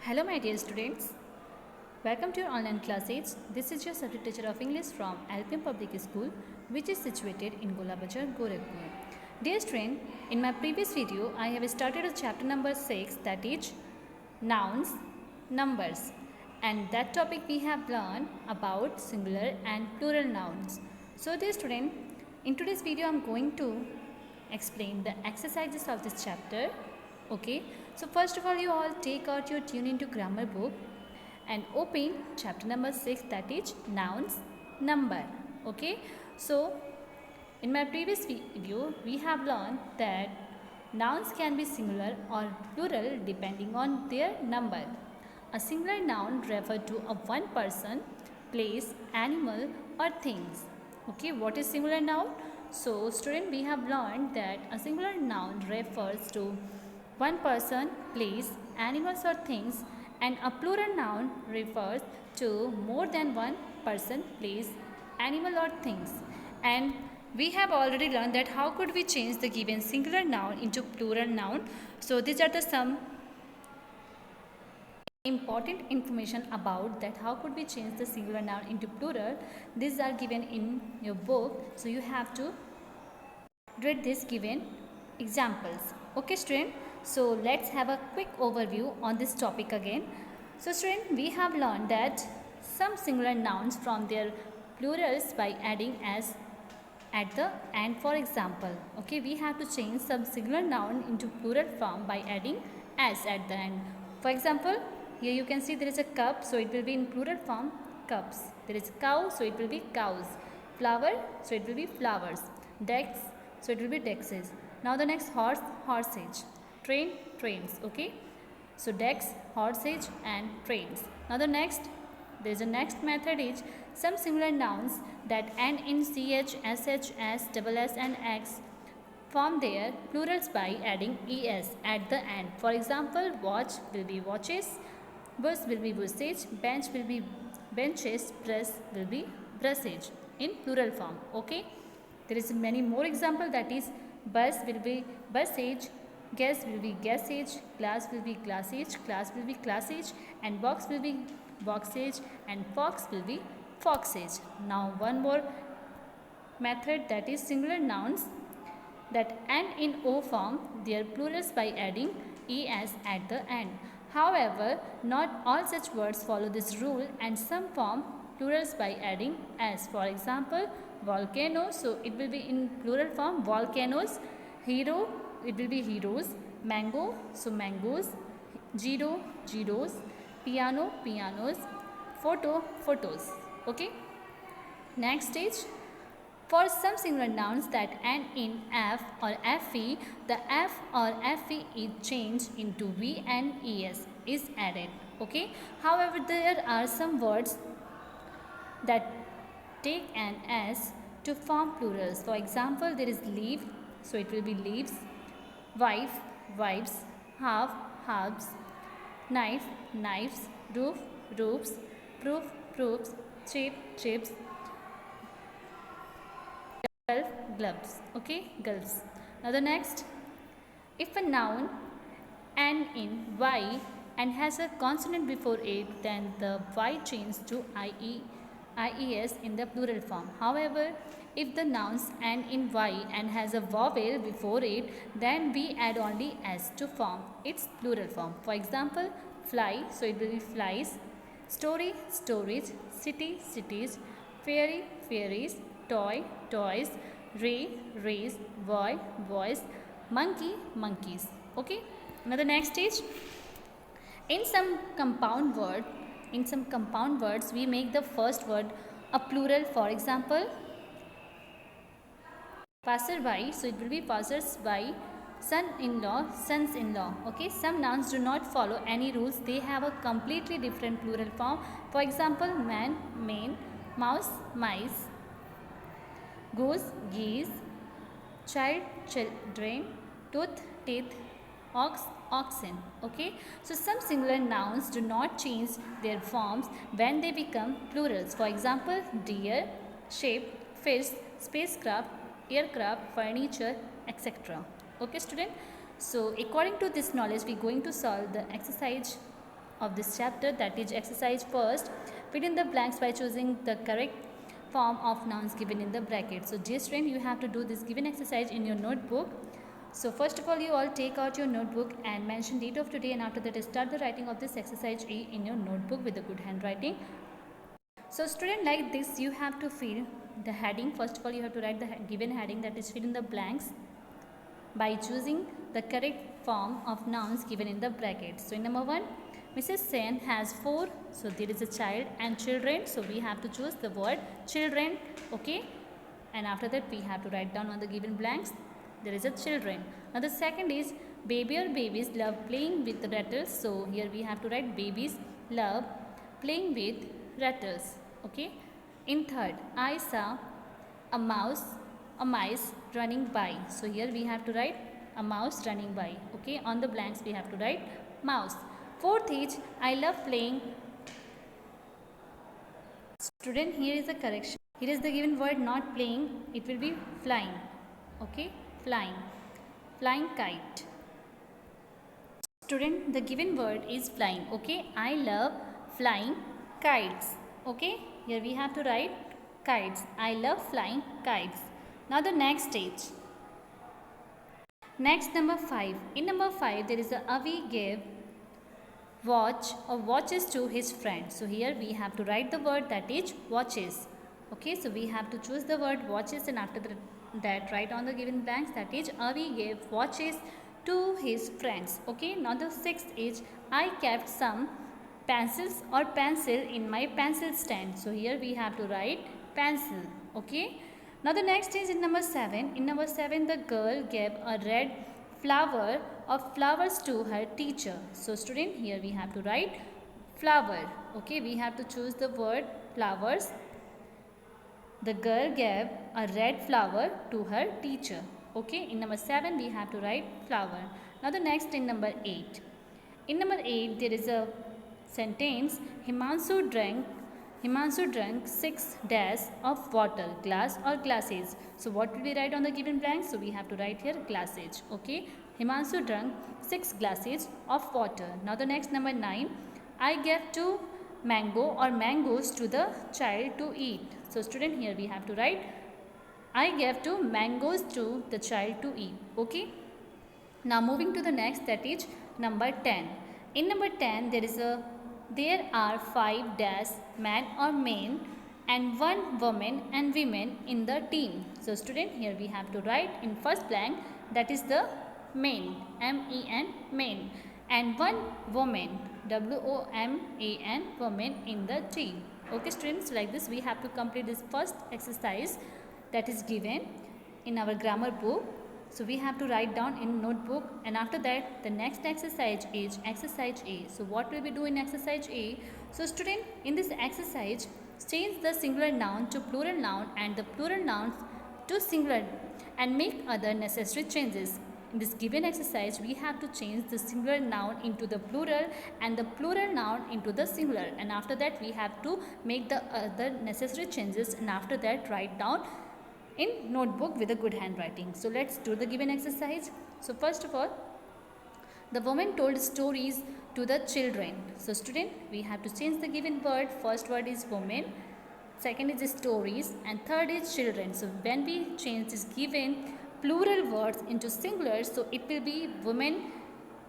Hello my dear students, welcome to your online classes. This is your subject teacher of English from LPM Public School which is situated in Gola Bazar, Gorakhpur. Dear student, in my previous video I have started a chapter number 6, that is nouns, numbers, and that topic we have learned about singular and plural nouns. So dear student, in today's video I am going to explain the exercises of this chapter. Okay, so first of all you all take out your Tune Into Grammar book and open chapter number 6, that is nouns, number. Okay, so in my previous video we have learned that nouns can be singular or plural depending on their number. A singular noun refers to a one person, place, animal or things. Okay, what is singular noun? So student, we have learned that a singular noun refers to one person, place, animals or things, and a plural noun refers to more than one person, place, animal or things. And we have already learned that how could we change the given singular noun into plural noun. So these are the some important information about that how could we change the singular noun into plural. These are given in your book, so you have to read these given examples. Okay student, so let's have a quick overview on this topic again. So student, we have learned that some singular nouns from their plurals by adding as at the end. For example, okay, we have to change some singular noun into plural form by adding as at the end. For example, here you can see there is a cup, so it will be in plural form cups. There is cow, so it will be cows. Flower, so it will be flowers. Desk, so it will be dexes. Now the next, horse, horsage. Train, trains. Okay, so decks, horsage and trains. Now the next, there is a next method is some similar nouns that end in ch, sh, s, double s and x form their plurals by adding es at the end. For example, watch will be watches, bus will be busage, bench will be benches, brush will be brushage in plural form. Okay, there is many more example, that is bus will be busage, gas will be gasage, glass will be glassage, class will be classage, and box will be boxage, and fox will be foxage. Now one more method, that is singular nouns that end in O form their plurals by adding es at the end. However, not all such words follow this rule, and some form plurals by adding s. For example, volcano, so it will be in plural form volcanoes. Hero, it will be heroes. Mango, so mangoes. Zero, zeros. Piano, pianos. Photo, photos. Okay. Next stage. For some singular nouns that end in f or fe, the f or fe is changed into v and es is added. Okay. However, there are some words that take an s to form plurals. For example, there is leaf, so it will be leaves. Wife, wives. Half, halves. Knife, knives. Roof, roofs. Proof, proofs. Chip, chips. Glove, gloves. Okay, gloves. Now the next, if a noun end in y and has a consonant before it, then the y changes to ies in the plural form. However, if the nouns end in y and has a vowel before it, then we add only s to form its plural form. For example, fly, so it will be flies. Story, storage. City, cities. Fairy, fairies. Toy, toys. Ray, rays. Boy, boys. Monkey, monkeys. Okay. Now the next stage. In some compound words, we make the first word a plural. For example, passerby, so it will be passers-by. Son-in-law, sons-in-law. Okay, some nouns do not follow any rules. They have a completely different plural form. For example, man, man. Mouse, mice. Goose, geese. Child, children. Tooth, teeth. Ox, oxen. Okay, so some singular nouns do not change their forms when they become plurals. For example, deer, ship, fish, spacecraft, aircraft, furniture, etc. Okay student, so according to this knowledge we are going to solve the exercise of this chapter, that is exercise first. Fill in the blanks by choosing the correct form of nouns given in the bracket. So dear student, you have to do this given exercise in your notebook. So first of all, you all take out your notebook and mention date of today, and after that start the writing of this exercise A in your notebook with a good handwriting. So student, like this you have to fill the heading. First of all, you have to write the given heading, that is fill in the blanks by choosing the correct form of nouns given in the bracket. So in number 1, Mrs. Sen has 4, so there is a child and children, so we have to choose the word children, okay, and after that we have to write down on the given blanks there is a children. Now the second is baby or babies love playing with rattles, so here we have to write babies love playing with rattles, okay. In third, I saw a mice running by, so here we have to write a mouse running by, okay. On the blanks we have to write mouse. Fourth is I love playing. Student, here is the correction. Here is the given word not playing, it will be flying, okay, flying kite. Student, the given word is flying, okay. I love flying kites, okay. Here we have to write kites. I love flying kites. Now the next stage. Next, number 5. In number 5, there is a Avi gave watch or watches to his friend. So here we have to write the word that is watches. Okay, so we have to choose the word watches, and after that write on the given blanks, that is Avi gave watches to his friends. Okay, now the sixth is I kept some pencils or pencil in my pencil stand. So here we have to write pencil. Okay. Now the next is in number 7. In number 7, the girl gave a red flower or flowers to her teacher. So student, here we have to write flower. Okay, we have to choose the word flowers. The girl gave a red flower to her teacher. Okay, in number 7 we have to write flower. Now the next in number 8. In number 8 there is a sentence, Himanshu drank 6 dash of water, glass or glasses. So what will we write on the given blank? So we have to write here glasses. Okay, Himanshu drank 6 glasses of water. Now the next number 9, I gave 2 mangoes to the child to eat. So student, here we have to write I gave 2 mangoes to the child to eat. Okay. Now moving to the next, that is number 10. In number 10 there are 5 dash men or men and 1 woman and women in the team. So student, here we have to write in first blank, that is the men, M-E-N, men, and 1 woman, W-O-M-A-N, woman in the team. Okay students, like this we have to complete this first exercise that is given in our grammar book. So we have to write down in notebook, and after that the next exercise is exercise A. So what will we do in exercise A? So student, in this exercise, change the singular noun to plural noun and the plural nouns to singular and make other necessary changes. In this given exercise, we have to change the singular noun into the plural and the plural noun into the singular, and after that we have to make the other necessary changes, and after that write down in notebook with a good handwriting. So let's do the given exercise. So first of all, the woman told stories to the children. So student, we have to change the given word. First word is woman, second is stories, and third is children. So when we change this given plural words into singular, so it will be woman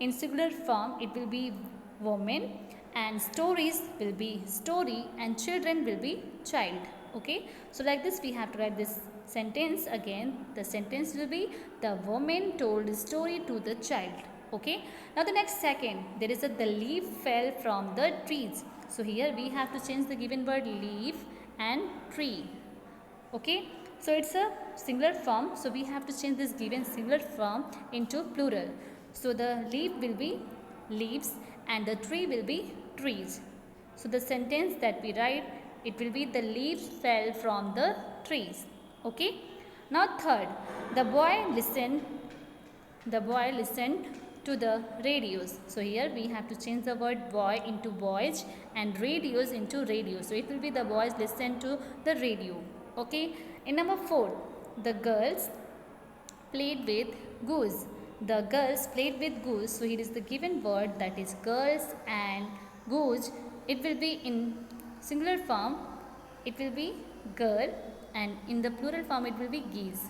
in singular form, it will be woman, and stories will be story, and children will be child. Okay, so like this we have to write this sentence again. The sentence will be the woman told a story to the child. Okay, now the next second, there is the leaf fell from the trees. So here we have to change the given word leaf and tree. Okay, so it's a singular form, so we have to change this given singular form into plural. So the leaf will be leaves and the tree will be trees. So the sentence that we write, it will be the leaves fell from the trees. Okay. Now third, the boy listened to the radios. So here we have to change the word boy into boys and radios into radio. So it will be the boys listen to the radio. Okay. In number 4, the girls played with goose. The girls played with goose. So here is the given word, that is girls and Goose, it will be in singular form, it will be girl, and in the plural form it will be geese.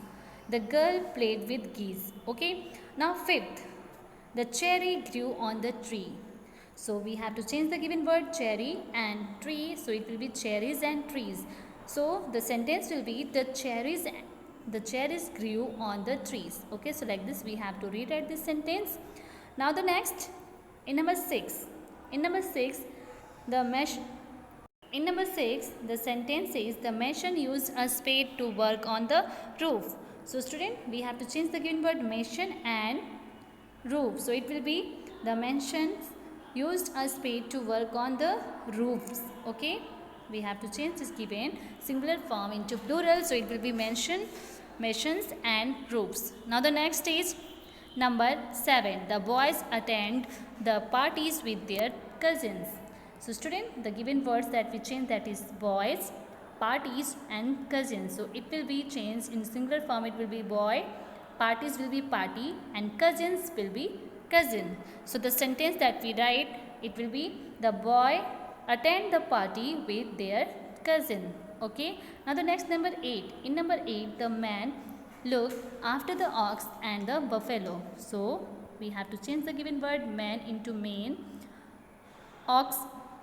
The girl played with geese. Okay. Now fifth, the cherry grew on the tree. So we have to change the given word cherry and tree. So it will be cherries and trees. So the sentence will be the cherries grew on the trees. Okay. So like this we have to rewrite this sentence. Now the next, in number 6. In number 6, the mesh in number 6, the sentence says the mason used a spade to work on the roof. So student, we have to change the given word mason and roof. So it will be the masons used a spade to work on the roofs. Okay. We have to change this given singular form into plural. So it will be masons and roofs. Now the next is number 7. The boys attend the parties with their cousins. So student, the given words that we change, that is boys, parties and cousins. So it will be changed in singular form, it will be boy, parties will be party, and cousins will be cousin. So the sentence that we write, it will be the boy attend the party with their cousin. Okay. Now the next, number 8. In number 8, the man looked after the ox and the buffalo. So we have to change the given word man into man, ox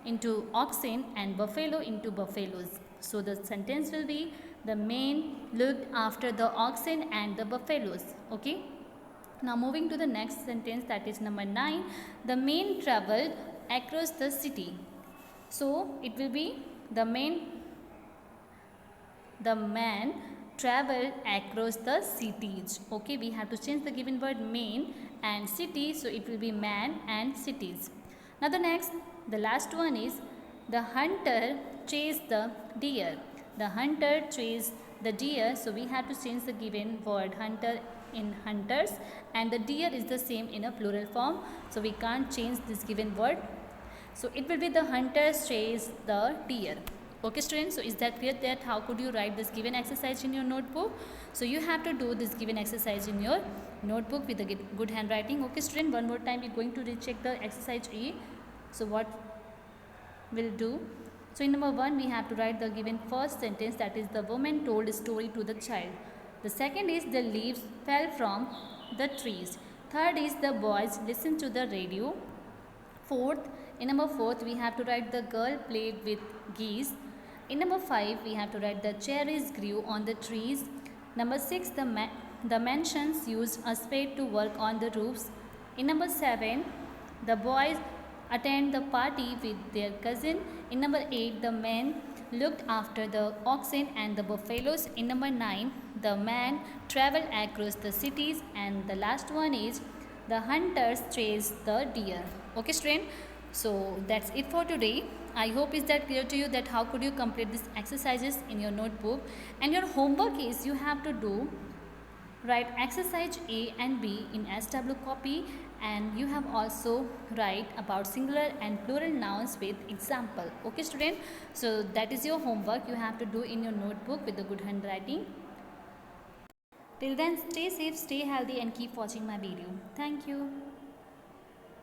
into oxen, and buffalo into buffaloes. So the sentence will be the man looked after the oxen and the buffaloes. Okay. Now moving to the next sentence, that is number 9. The man traveled across the city. So it will be the man traveled across the cities. Okay, we have to change the given word man and city. So it will be man and cities. Now the last one is the hunter chased the deer. The hunter chased the deer. So we have to change the given word hunter in hunters, and the deer is the same in a plural form. So we can't change this given word. So it will be the hunters chased the deer. Okay students, so is that clear that how could you write this given exercise in your notebook? So you have to do this given exercise in your notebook with a good handwriting. Okay student, one more time we're going to recheck the exercise E. So what we'll do? So in number 1, we have to write the given first sentence, that is the woman told a story to the child. The second is the leaves fell from the trees. Third is the boys listened to the radio. Fourth, in number 4, we have to write the girl played with geese. In number 5, we have to write the cherries grew on the trees. Number 6, the mansions used a spade to work on the roofs. In number 7, the boys attend the party with their cousin. In number 8, the men looked after the oxen and the buffaloes. In number 9, the man traveled across the cities. And the last one is the hunters chased the deer. Okay student, so that's it for today. I hope is that clear to you that how could you complete these exercises in your notebook. And your homework is you have to do write exercise A and B in SW copy, and you have also write about singular and plural nouns with example. Okay student, so that is your homework you have to do in your notebook with a good handwriting. Till then, stay safe, stay healthy, and keep watching my video. Thank you.